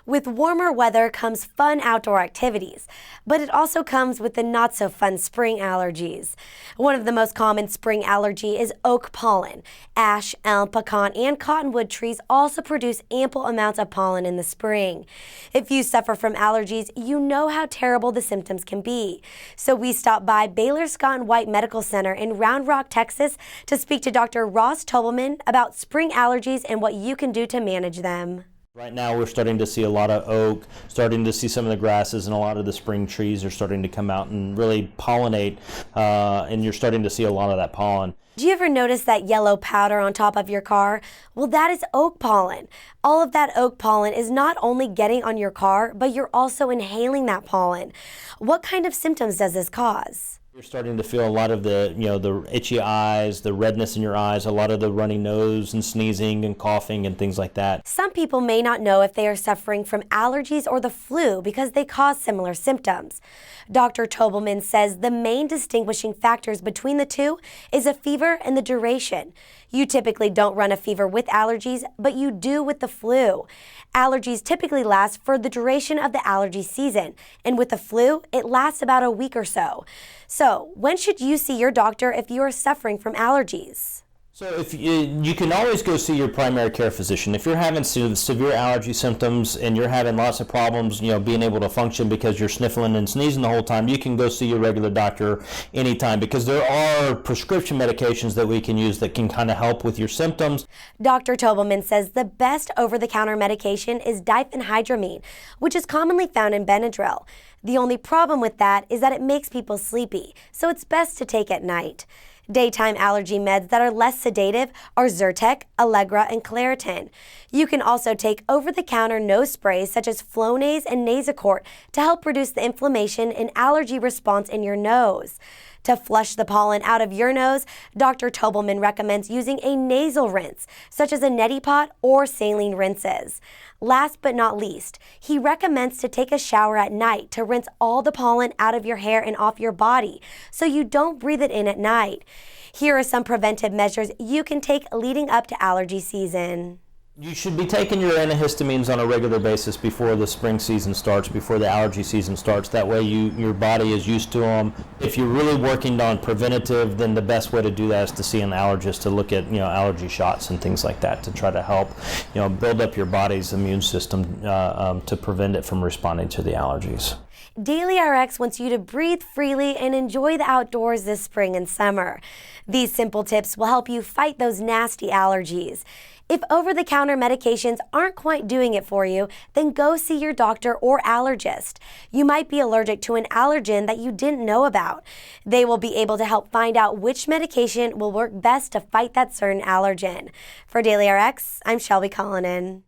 With warmer weather comes fun outdoor activities, but it also comes with the not-so-fun spring allergies. One of the most common spring allergy is oak pollen. Ash, elm, pecan, and cottonwood trees also produce ample amounts of pollen in the spring. If you suffer from allergies, you know how terrible the symptoms can be. So we stopped by Baylor Scott and White Medical Center in Round Rock, Texas, to speak to Dr. Ross Tobelman about spring allergies and what you can do to manage them. Right now we're starting to see a lot of oak, starting to see some of the grasses, and a lot of the spring trees are starting to come out and really pollinate, and you're starting to see a lot of that pollen. Do you ever notice that yellow powder on top of your car? Well, that is oak pollen. All of that oak pollen is not only getting on your car, but you're also inhaling that pollen. What kind of symptoms does this cause? You're starting to feel a lot of the itchy eyes, the redness in your eyes, a lot of the runny nose and sneezing and coughing and things like that. Some people may not know if they are suffering from allergies or the flu because they cause similar symptoms. Dr. Tobelman says the main distinguishing factors between the two is a fever and the duration. You typically don't run a fever with allergies, but you do with the flu. Allergies typically last for the duration of the allergy season, and with the flu, it lasts about a week or so. So, when should you see your doctor if you are suffering from allergies? So if you can always go see your primary care physician. If you're having severe allergy symptoms and you're having lots of problems, being able to function because you're sniffling and sneezing the whole time, you can go see your regular doctor anytime because there are prescription medications that we can use that can kind of help with your symptoms. Dr. Tobelman says the best over-the-counter medication is diphenhydramine, which is commonly found in Benadryl. The only problem with that is that it makes people sleepy, so it's best to take at night. Daytime allergy meds that are less sedative are Zyrtec, Allegra, and Claritin. You can also take over-the-counter nose sprays such as Flonase and Nasacort to help reduce the inflammation and allergy response in your nose. To flush the pollen out of your nose, Dr. Tobelman recommends using a nasal rinse, such as a neti pot or saline rinses. Last but not least, he recommends to take a shower at night to rinse all the pollen out of your hair and off your body, so you don't breathe it in at night. Here are some preventive measures you can take leading up to allergy season. You should be taking your antihistamines on a regular basis before the spring season starts, before the allergy season starts. That way your body is used to them. If you're really working on preventative, then the best way to do that is to see an allergist to look at allergy shots and things like that to try to help build up your body's immune system to prevent it from responding to the allergies. Daily RX wants you to breathe freely and enjoy the outdoors this spring and summer. These simple tips will help you fight those nasty allergies. If over-the-counter medications aren't quite doing it for you, then go see your doctor or allergist. You might be allergic to an allergen that you didn't know about. They will be able to help find out which medication will work best to fight that certain allergen. For Daily RX, I'm Shelby Cullinan.